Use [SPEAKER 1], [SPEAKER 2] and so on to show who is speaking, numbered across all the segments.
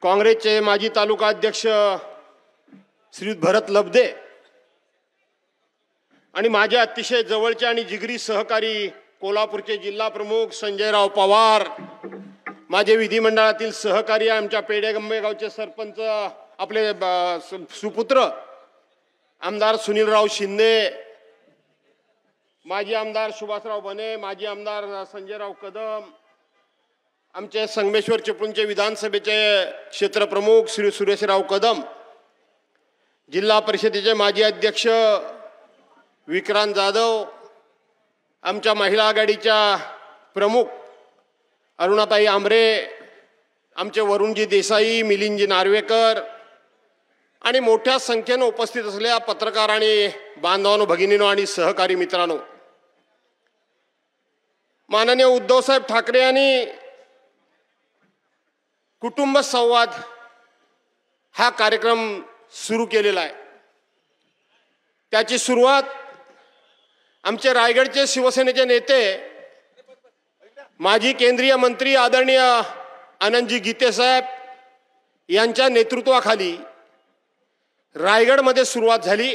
[SPEAKER 1] काँग्रेसचे माजी तालुका अध्यक्ष श्री भरत लब्धे आणि माझे अतिशय जवळचे आणि जिगरी सहकारी कोल्हापूरचे जिल्हा प्रमुख संजयराव पवार, माझे विधिमंडळातील सहकारी आमच्या पेडेगंबेगावचे सरपंच आपले सुपुत्र आमदार सुनीलराव शिंदे, माजी आमदार सुभाषराव बने, माजी आमदार संजयराव कदम, आमचे संगमेश्वर चिपळूणचे विधानसभेचे क्षेत्रप्रमुख श्री सुरेशराव कदम, जिल्हा परिषदेचे माजी अध्यक्ष विक्रांत जाधव, आमच्या महिला आघाडीच्या प्रमुख अरुणाताई आमरे, आमचे वरुणजी देसाई, मिलिंदजी नार्वेकर आणि मोठ्या संख्येने उपस्थित असलेल्या पत्रकार आणि बांधवांनो, भगिनींनो आणि सहकारी मित्रांनो, माननीय उद्धवसाहेब ठाकरे यांनी कुटुंब संवाद हा कार्यक्रम सुरू केलेला आहे। त्याची सुरुवात आमचे रायगडचे शिवसेनेचे नेते माजी केंद्रीय मंत्री आदरणीय आनंदजी गीते साहेब यांच्या नेतृत्वाखाली रायगडमध्ये सुरुवात झाली।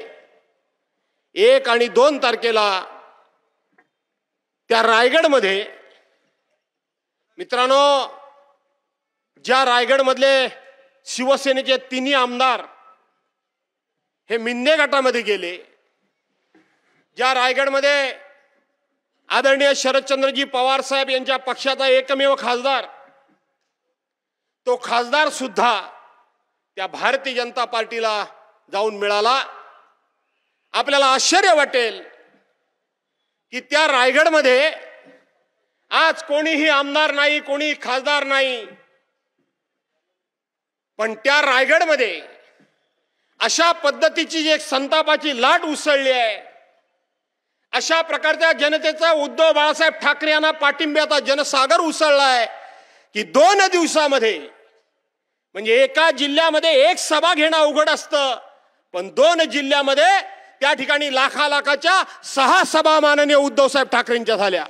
[SPEAKER 1] 1 आणि 2 तारखेला त्या रायगडमध्ये मित्रांनो, ज्या रायगडमधले शिवसेनेचे 3 आमदार हे मिंदे गटामध्ये गेले, ज्या रायगडमध्ये आदरणीय शरदचंद्रजी पवार साहेब यांच्या पक्षाचा एकमेव खासदार, तो खासदार सुद्धा त्या भारतीय जनता पार्टीला जाऊन मिळाला। आपल्याला आश्चर्य वाटेल की त्या रायगडमध्ये आज कोणीही आमदार नाही, कोणी खासदार नाही, पण त्या रायगडमध्ये अशा पद्धतीची एक संतापाची लाट उसळली आहे, अशा प्रकारच्या जनतेचा उद्धव बाळासाहेब ठाकरे यांना पाठिंब्याचा जनसागर उसळला आहे की 2 दिवसामध्ये, म्हणजे एका जिल्ह्यामध्ये एक सभा घेणं अवघड असतं, पण 2 जिल्ह्यामध्ये त्या ठिकाणी लाखाच्या 6 सभा माननीय उद्धवसाहेब ठाकरेंच्या झाल्या।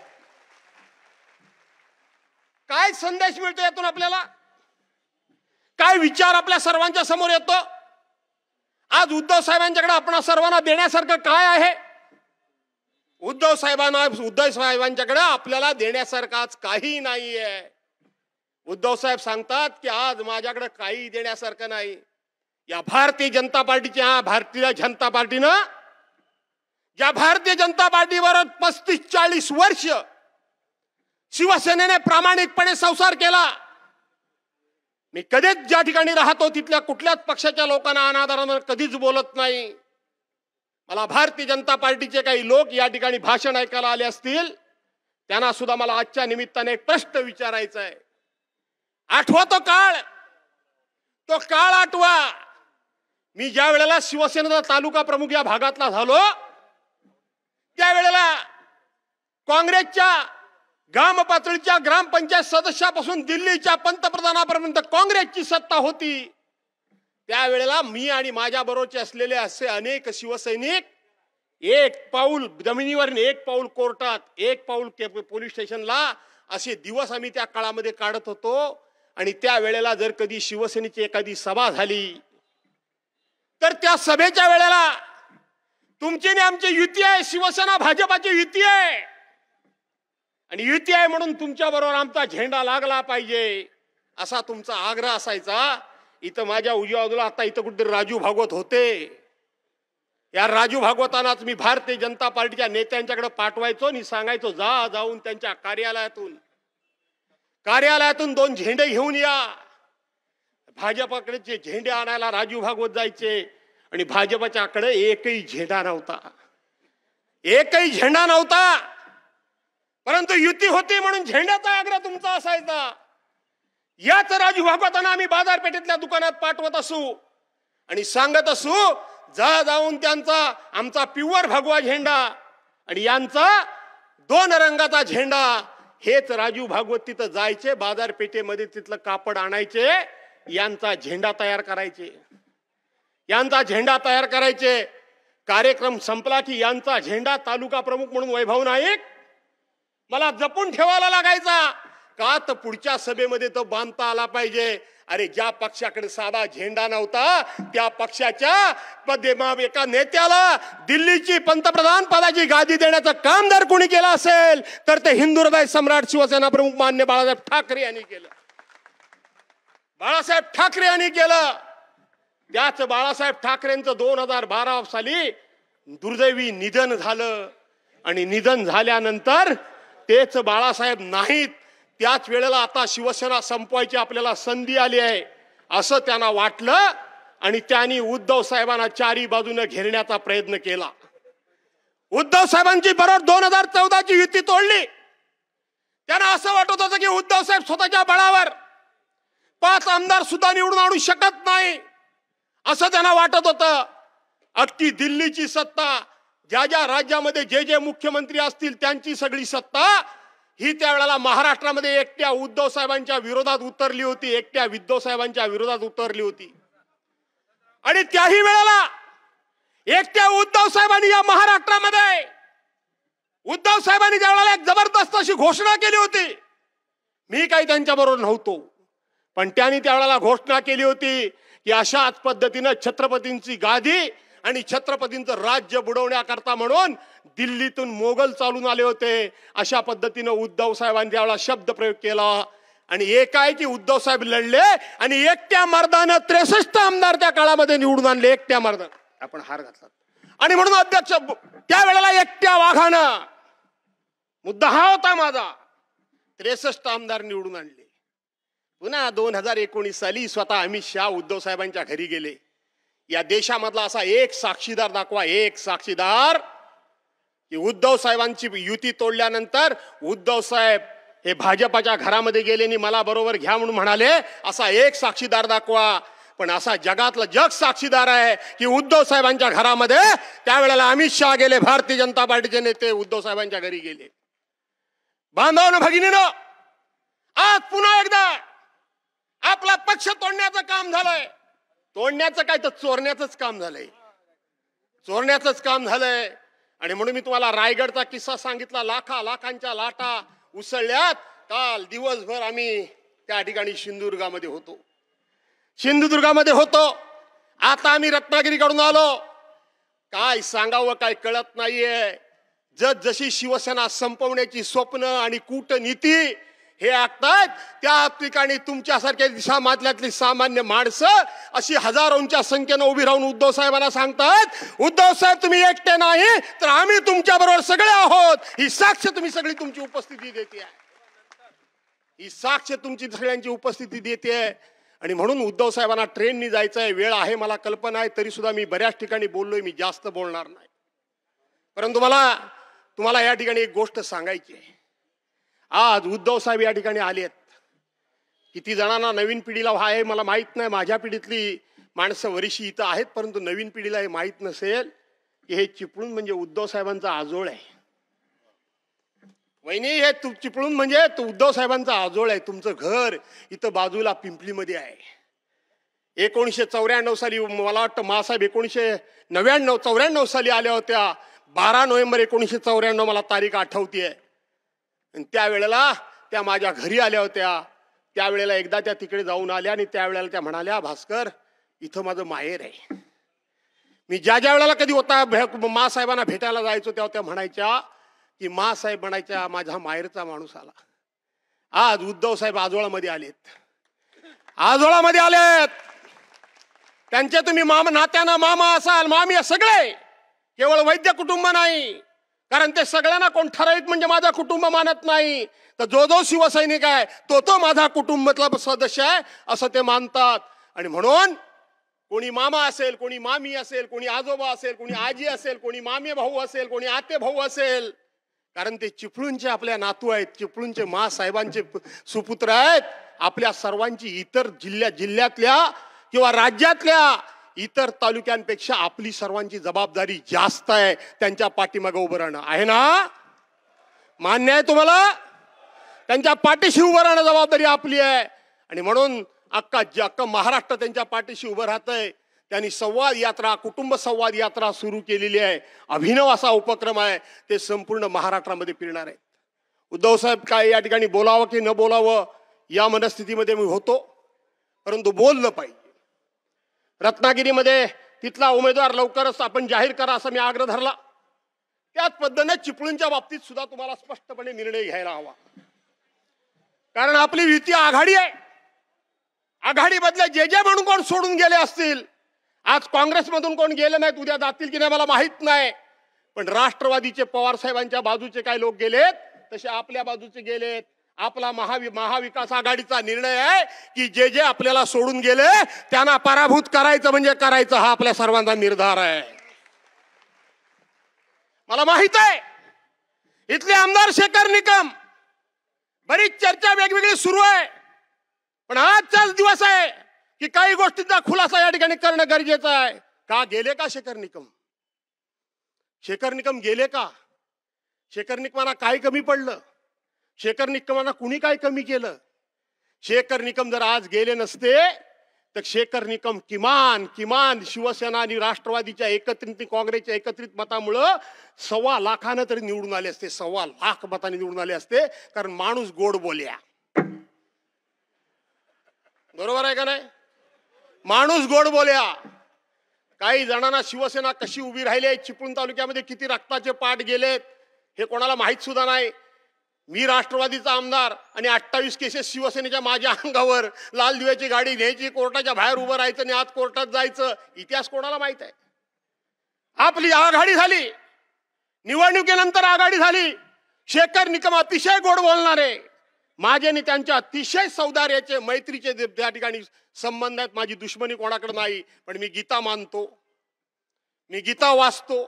[SPEAKER 1] काय संदेश मिळतो यातून आपल्याला? काय विचार आपल्या सर्वांच्या समोर येतो? आज उद्धव साहेबांच्याकडे आपण सर्वांना देण्यासारखं काय आहे? उद्धव साहेबांच्याकडे आपल्याला देण्यासारखं आज काही नाहीये। उद्धव साहेब सांगतात की आज माझ्याकडे काही देण्यासारखं नाही। या भारतीय जनता पार्टीच्या भारतीय जनता पार्टीनं ज्या भारतीय जनता पार्टीवर 35-40 वर्ष शिवसेनेने प्रामाणिकपणे संसार केला, मी कधीच ज्या ठिकाणी राहतो तिथल्या कुठल्याच पक्षाच्या लोकांना अनादरानं कधीच बोलत नाही। मला भारतीय जनता पार्टीचे काही लोक या ठिकाणी भाषण ऐकायला आले असतील, त्यांना सुद्धा मला आजच्या निमित्ताने एक प्रश्न विचारायचा आहे। आठवा तो काळ आठवा। मी ज्या वेळेला शिवसेनेचा तालुका प्रमुख या भागातला झालो, त्यावेळेला काँग्रेसच्या ग्राम पातळीच्या ग्रामपंचायत सदस्यापासून दिल्लीच्या पंतप्रधानापर्यंत काँग्रेसची सत्ता होती। त्यावेळेला मी आणि माझ्या बरोबरचे असलेले असे अनेक शिवसैनिक 1 पाऊल जमिनीवर, 1 पाऊल कोर्टात, 1 पाऊल पोलीस स्टेशनला, असे दिवस आम्ही त्या काळामध्ये काढत होतो। आणि त्यावेळेला जर कधी शिवसेनेची एखादी सभा झाली तर त्या सभेच्या वेळेला तुमची आणि आमची युती आहे, शिवसेना भाजपाची युती आहे, आणि युती आहे म्हणून तुमच्या बरोबर आमचा झेंडा लागला पाहिजे असा तुमचा आग्रह असायचा। इथं माझ्या उजव्या बाजूला आता इथं कुठेतरी राजू भागवत होते। या राजू भागवतानाच मी भारतीय जनता पार्टीच्या नेत्यांच्याकडे पाठवायचो आणि सांगायचो, जाऊन त्यांच्या कार्यालयातून 2 झेंडे घेऊन या। भाजपाकडे झेंडे आणायला राजू भागवत जायचे आणि भाजपाच्याकडे एकही झेंडा नव्हता, परंतु युती होती म्हणून झेंड्याचा आग्रह तुमचा असायचा। याच राजू भागवतांना आम्ही बाजारपेठेतल्या दुकानात पाठवत असू आणि सांगत असू, जाऊन त्यांचा आमचा प्युअर भगवा झेंडा आणि यांचा 2 रंगाचा झेंडा। हेच राजू भागवत तिथं जायचे, बाजारपेठेमध्ये तिथलं कापड आणायचे, यांचा झेंडा तयार करायचे। कार्यक्रम संपला की यांचा झेंडा तालुका प्रमुख म्हणून वैभव नाईक मला जपून ठेवायला लागायचा, का तर पुढच्या सभेमध्ये तो बांधता आला पाहिजे. अरे ज्या पक्षाकडे साधा झेंडा नव्हता त्या पक्षाच्या एका नेत्याला दिल्लीची पंतप्रधान पदाची गादी देण्याचं काम जर कोणी केलं असेल तर ते हिंदू हृदय सम्राट शिवसेना प्रमुख मान्य बाळासाहेब ठाकरे यांनी केलं. बाळासाहेब ठाकरे यांनी केलं. त्याच बाळासाहेब ठाकरेंचं 2012 साली दुर्दैवी निधन झालं आणि निधन झाल्यानंतर तेच बाळासाहेब नाहीत. त्याच वेळेला आता शिवसेना संपवायची आपल्याला संधी आली आहे असं त्यांना वाटलं आणि त्यांनी उद्धव साहेबांना चारी बाजूने घेरण्याचा प्रयत्न केला. उद्धव साहेबांची बरोबर 2014ची युती तोडली. त्यांना असं वाटत होतं की उद्धव साहेब स्वतःच्या बळावर 5 आमदार सुद्धा निवडून आणू शकत नाही असं त्यांना वाटत होतं. अख्खी दिल्लीची सत्ता, ज्या ज्या राज्यामध्ये जे जे मुख्यमंत्री असतील त्यांची सगळी सत्ता ही त्यावेळेला महाराष्ट्रामध्ये एकट्या उद्धव साहेबांच्या विरोधात उतरली होती. एकट्या उद्धव साहेबांच्या विरोधात उतरली होती. आणि त्याही वेळेला एकट्या उद्धव साहेबांनी या महाराष्ट्रामध्ये उद्धव साहेबांनी त्यावेळेला एक जबरदस्त अशी घोषणा केली होती. मी काही त्यांच्याबरोबर नव्हतो पण त्यांनी त्यावेळेला घोषणा केली होती की अशाच पद्धतीनं छत्रपतींची गादी आणि छत्रपतींचं राज्य बुडवण्याकरता म्हणून दिल्लीतून मोगल चालून आले होते. अशा पद्धतीनं उद्धव साहेबांनी त्यावेळेला शब्द प्रयोग केला आणि एकाएकी उद्धव साहेब लढले आणि एकट्या मर्दानं 63 आमदार त्या काळामध्ये निवडून आणले. एकट्या मर्दानं आपण हार घातला आणि म्हणून अध्यक्ष त्यावेळेला एकट्या वाघानं, मुद्दा हा होता माझा, 63 आमदार निवडून आणले. पुन्हा 2019 साली स्वतः अमित शहा उद्धव साहेबांच्या घरी गेले. या देशामधला असा एक साक्षीदार दाखवा, एक साक्षीदार की उद्धव साहेबांची युती तोडल्यानंतर उद्धव साहेब हे भाजपाच्या घरामध्ये गेले आणि मला बरोबर घ्या म्हणून म्हणाले. असा एक साक्षीदार दाखवा. पण असा जगातलं जग साक्षीदार आहे की उद्धव साहेबांच्या घरामध्ये त्यावेळेला अमित शहा गेले, भारतीय जनता पार्टीचे नेते उद्धव साहेबांच्या घरी गेले. बांधवांनो भगिनीनो, आज पुन्हा एकदा आपला पक्ष तोडण्याचं काम झालंय. तोडण्याचं काय तर चोरण्याचंच काम झालंय. चोरण्याचंच काम झालंय. आणि म्हणून मी तुम्हाला रायगडचा किस्सा सांगितला. लाखांच्या लाटा उसळल्यात. काल दिवसभर आम्ही त्या ठिकाणी सिंधुदुर्गामध्ये होतो. आता आम्ही रत्नागिरीकडून आलो. काय सांगावं काय कळत नाहीये. जशी शिवसेना संपवण्याची स्वप्न आणि कूटनीती हे आखतात त्या ठिकाणी तुमच्यासारख्या समाजातली सामान्य माणसं अशी हजारोंच्या संख्येनं उभी राहून उद्धव साहेबांना सांगतात, उद्धव साहेब तुम्ही एकटे नाही तर आम्ही तुमच्या बरोबर सगळे आहोत. ही साक्ष तुम्ही सगळी तुमची उपस्थिती देते आहे. ही साक्ष तुमची सगळ्यांची उपस्थिती देते. आणि म्हणून उद्धव साहेबांना ट्रेननी जायचंय. वेळ आहे मला कल्पना आहे, तरी सुद्धा मी बऱ्याच ठिकाणी बोललोय. मी जास्त बोलणार नाही. परंतु तुम्हाला या ठिकाणी एक गोष्ट सांगायची आहे. आज उद्धव साहेब या ठिकाणी आलेत. किती जणांना नवीन पिढीला आहे मला माहित नाही. माझ्या पिढीतली माणसं वरिशी इथं आहेत, परंतु नवीन पिढीला हे माहित नसेल की हे चिपळूण म्हणजे उद्धव साहेबांचा आजोळ आहे. वहिनी, हे चिपळूण म्हणजे उद्धव साहेबांचा आजोळ आहे. तुमचं घर इथं बाजूला पिंपलीमध्ये आहे. 1994 साली मला वाटतं मासाहेब 1994 साली आल्या होत्या. 12 नोव्हेंबर 1994 मला तारीख आठवतीये. आणि त्यावेळेला त्या माझ्या घरी आल्या होत्या. त्यावेळेला एकदा त्या तिकडे जाऊन आल्या आणि त्यावेळेला त्या म्हणाल्या, भास्कर इथं माझं माहेर आहे. मी ज्या वेळेला कधी होता मासाहेबांना भेटायला जायचो तेव्हा त्या म्हणायच्या की मासाहेब म्हणायच्या माझा माहेरचा माणूस आला. आज उद्धव साहेब आजोळामध्ये आलेत. त्यांचे तुम्ही नात्यानं मामा असाल, मामी सगळे, केवळ वैद्य कुटुंब नाही. कारण ते सगळ्यांना कोण ठराविक म्हणजे माझा कुटुंब मानत नाही. तर जो शिवसैनिक आहे तो माझा कुटुंबातला सदस्य आहे असं ते मानतात. आणि म्हणून कोणी मामा असेल, कोणी मामी असेल, कोणी आजोबा असेल, कोणी आजी असेल, कोणी मामे भाऊ असेल, कोणी आते भाऊ असेल, कारण ते चिपळूणचे आपल्या नातू आहेत. चिपळूणचे मासाहेबांचे सुपुत्र आहेत. आपल्या सर्वांची इतर जिल्ह्यातल्या किंवा राज्यातल्या इतर तालुक्यांपेक्षा आपली सर्वांची जबाबदारी जास्त आहे. त्यांच्या पाठीमागे उभं राहणं आहे ना. मान्य आहे तुम्हाला. त्यांच्या पाठीशी उभं राहणं जबाबदारी आपली आहे. आणि म्हणून अख्खा महाराष्ट्र त्यांच्या पाठीशी उभं राहतंय. त्यांनी संवाद यात्रा, कुटुंब संवाद यात्रा सुरू केलेली आहे. अभिनव असा उपक्रम आहे. ते संपूर्ण महाराष्ट्रामध्ये फिरणार आहे. उद्धव साहेब काय या ठिकाणी बोलावं की न बोलावं या मनस्थितीमध्ये मी होतो, परंतु बोललं पाहिजे. रत्नागिरीमध्ये तिथला उमेदवार लवकरच आपण जाहीर करा असा मी आग्रह धरला. त्याच पद्धतीने चिपळूणच्या बाबतीत सुद्धा तुम्हाला स्पष्टपणे निर्णय घ्यायला हवा. कारण आपली युती आघाडी आहे. आघाडीमधले जे म्हणून कोण सोडून गेले असतील, आज काँग्रेसमधून कोण गेले नाहीत, उद्या जातील की नाही मला माहित नाही, पण राष्ट्रवादीचे पवार साहेबांच्या बाजूचे काही लोक गेलेत, तसे आपल्या बाजूचे गेलेत. आपला महाविकास आघाडीचा निर्णय आहे की जे आपल्याला सोडून गेले त्यांना पराभूत करायचं म्हणजे करायचं, हा आपल्या सर्वांचा निर्धार आहे. मला माहित आहे इथले आमदार शेखर निकम, बरीच चर्चा वेगवेगळी सुरू आहे, पण आजचाच दिवस आहे की काही गोष्टींचा खुलासा या ठिकाणी करणं गरजेचं आहे. का गेले का शेखर निकम? शेखर निकम गेले का? शेखर निकमांना काय कमी पडलं? शेखर निकमांना कुणी काय कमी केलं? शेखर निकम जर आज गेले नसते तर शेखर निकम किमान शिवसेना आणि राष्ट्रवादीच्या एकत्रित, काँग्रेसच्या एकत्रित मतामुळं 1.25 लाखानं तरी निवडून आले असते. 1.25 लाख मतांनी निवडून आले असते. कारण माणूस गोड बोल्या. बरोबर आहे का नाही? माणूस गोड बोल्या. काही जणांना शिवसेना कशी उभी राहिली, चिपळूण तालुक्यामध्ये किती रक्ताचे पाठ गेलेत हे कोणाला माहित सुद्धा नाही. मी राष्ट्रवादीचा आमदार आणि 28 केसेस शिवसेनेच्या माझ्या अंगावर, लाल दिव्याची गाडी न्यायची, कोर्टाच्या बाहेर उभं राहायचं आणि आत कोर्टात जायचं, इतिहास कोणाला माहित आहे? आपली आघाडी झाली, निवडणुकीनंतर आघाडी झाली. शेखर निकम अतिशय गोड बोलणारे, माझे आणि त्यांच्या अतिशय सौदार्याचे, मैत्रीचे त्या ठिकाणी संबंध आहेत. माझी दुश्मनी कोणाकडे नाही, पण मी गीता मानतो, मी गीता वाचतो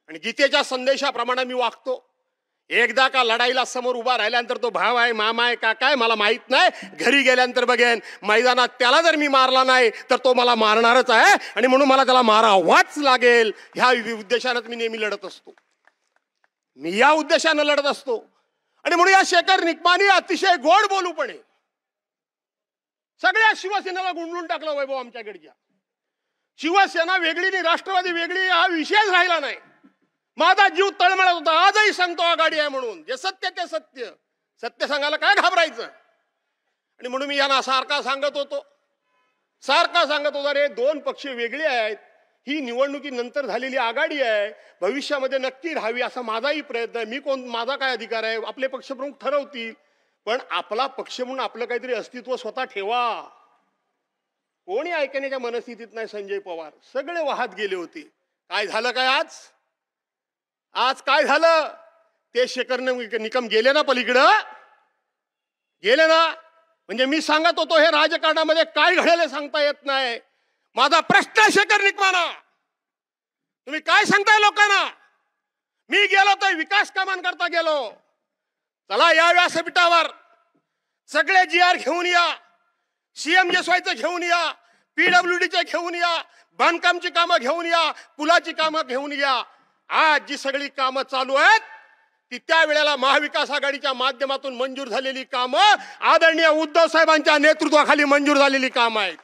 [SPEAKER 1] आणि गीतेच्या संदेशाप्रमाणे मी वागतो. एकदा का लढाईला समोर उभा राहिल्यानंतर तो भाव आहे, मामा आहे, काका आहे मला माहित नाही, घरी गेल्यानंतर बघेन. मैदानात त्याला जर मी मारला नाही तर तो मला मारणारच आहे आणि म्हणून मला त्याला मारावाच लागेल. ह्या उद्देशानं मी नेहमी लढत असतो, मी या उद्देशानं लढत असतो. आणि म्हणून या शेखर निकमानी अतिशय गोड बोलूपणे सगळ्या शिवसेनेला गुंडळून टाकलं. वैभव, आमच्याकडच्या शिवसेना वेगळी नाही, राष्ट्रवादी वेगळी हा विषयच राहिला नाही. माझा जीव तळमळत होता. आजही सांगतो आघाडी आहे म्हणून, जे सत्य ते सत्य, सत्य सांगायला काय घाबरायचं. आणि म्हणून मी यांना सारखा सांगत होतो रे, 2 पक्ष वेगळे आहेत, ही निवडणुकीनंतर झालेली आघाडी आहे, भविष्यामध्ये नक्की राहावी असा माझाही प्रयत्न आहे. मी कोण, माझा काय अधिकार आहे? आपले पक्षप्रमुख ठरवतील, पण आपला पक्ष म्हणून आपलं काहीतरी अस्तित्व स्वतः ठेवा. कोणी ऐकण्याच्या मनस्थितीत नाही. संजय पवार सगळे वाहत गेले होते. काय झालं? काय आज काय झालं? ते शेखर निकम गेले ना, पलीकडं गेले ना. म्हणजे मी सांगत होतो हे राजकारणामध्ये काय घडेल सांगता येत नाही. माझा प्रश्न शेखर निकमाना, तुम्ही काय सांगताय लोकांना? मी गेलो तर विकास कामांकरता गेलो. चला या व्यासपीठावर सगळे GR घेऊन या, CMJSYचं घेऊन या, PWDचे घेऊन या, बांधकामची कामं घेऊन या, पुलाची कामं घेऊन या. आज जी सगळी कामं चालू आहेत ती त्यावेळेला महाविकास आघाडीच्या माध्यमातून मंजूर झालेली कामं, आदरणीय उद्धव साहेबांच्या नेतृत्वाखाली मंजूर झालेली कामं आहेत.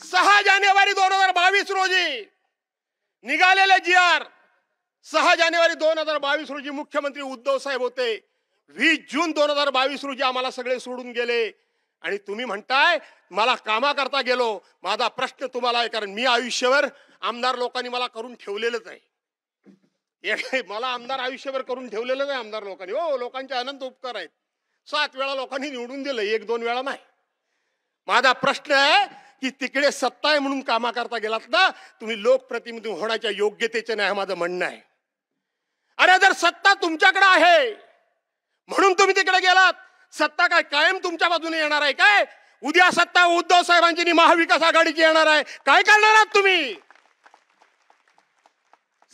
[SPEAKER 1] 6 जानेवारी 2022 रोजी निघालेले GR, 6 जानेवारी 2022 रोजी मुख्यमंत्री उद्धव साहेब होते. 20 जून 2022 रोजी आम्हाला सगळे सोडून गेले. आणि तुम्ही म्हणताय मला कामाकरता गेलो. माझा प्रश्न तुम्हाला आहे, कारण मी आयुष्यभर आमदार लोकांनी मला करून ठेवलेलंच आहे. मला आमदार आयुष्यभर करून ठेवलेलंच आहे आमदार लोकांनी. हो, लोकांचे अनंत उपकार आहेत. 7 वेळा लोकांनी निवडून दिलं, 1-2 वेळा नाही. माझा प्रश्न आहे की तिकडे सत्ता आहे म्हणून कामाकरता गेलात ना, तुम्ही लोकप्रतिनिधी होण्याच्या योग्यतेचे नाही, माझं म्हणणं आहे. अरे जर सत्ता तुमच्याकडे आहे म्हणून तुम्ही तिकडे गेलात, सत्ता काय कायम तुमच्या बाजूने येणार आहे काय? उद्या सत्ता उद्धव साहेबांची महाविकास आघाडीची येणार आहे, काय करणार आहात तुम्ही?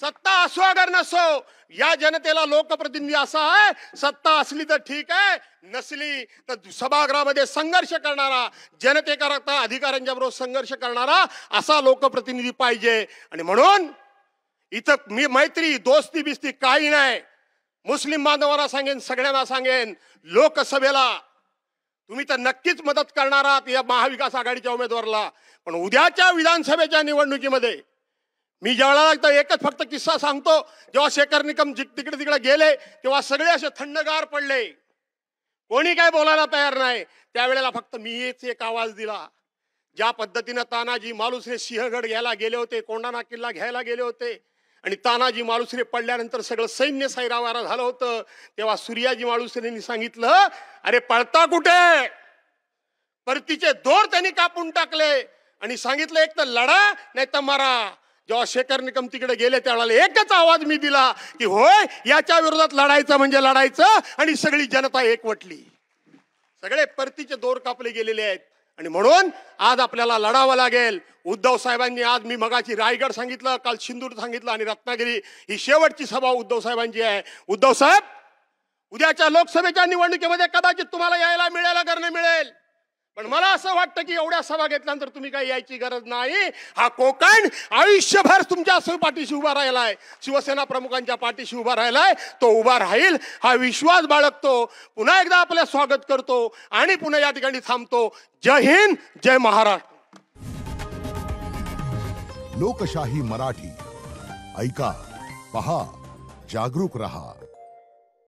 [SPEAKER 1] सत्ता असो अगर नसो, या जनतेला लोकप्रतिनिधी असा आहे, सत्ता असली तर ठीक आहे, नसली तर सभागृहामध्ये संघर्ष करणारा, जनतेकरता अधिकाऱ्यांच्या बरोबर संघर्ष करणारा असा लोकप्रतिनिधी पाहिजे. आणि म्हणून इथं मी मैत्री दोस्ती बिस्ती काही नाही. मुस्लिम बांधवांना सांगेन, सगळ्यांना सांगेन, लोकसभेला तुम्ही तर नक्कीच मदत करणार आहात या महाविकास आघाडीच्या उमेदवाराला, पण उद्याच्या विधानसभेच्या निवडणुकीमध्ये मी ज्यावेळेला एकच फक्त किस्सा सांगतो, जेव्हा शेखर निकम तिकडे तिकडे गेले तेव्हा सगळे असे थंडगार पडले, कोणी काय बोलायला तयार नाही. त्यावेळेला फक्त मी एक आवाज दिला. ज्या पद्धतीने तानाजी मालुसरे सिंहगड घ्यायला गेले होते, कोंढाणा किल्ला घ्यायला गेले होते आणि तानाजी मालुसरे पडल्यानंतर सगळं सैन्य सैरावारा झालं होतं, तेव्हा सूर्याजी मालुसरेंनी सांगितलं, अरे पळता कुठे? परतीचे दोर त्यांनी कापून टाकले आणि सांगितलं, एक तर लढा नाही तर मारा. जेव्हा शेखर निकम तिकडे गेले त्यावेळेला एकच आवाज मी दिला की होय, याच्या विरोधात लढायचं म्हणजे लढायचं. आणि सगळी जनता एकवटली, सगळे परतीचे दोर कापले गेलेले आहेत. आणि म्हणून आज आपल्याला लढावं लागेल. उद्धव साहेबांनी आज, मी मगाची रायगड सांगितलं, काल सिंधूर सांगितलं आणि रत्नागिरी ही शेवटची सभा उद्धव साहेबांची आहे. उद्धव साहेब, उद्याच्या लोकसभेच्या निवडणुकीमध्ये कदाचित तुम्हाला यायला मिळेल अगर नाही मिळेल, पण मला असं वाटतं की एवढ्या सभा घेतल्यानंतर तुम्ही काही यायची गरज नाही. हा कोकण आयुष्यभर तुमच्या पाठीशी उभा राहिलाय, शिवसेना प्रमुखांच्या पाठीशी उभा राहिलाय, तो उभा राहील हा विश्वास बाळगतो. पुन्हा एकदा आपलं स्वागत करतो आणि पुन्हा या ठिकाणी थांबतो. जय हिंद, जय महाराष्ट्र.
[SPEAKER 2] लोकशाही मराठी ऐका, पहा, जागरूक रहा.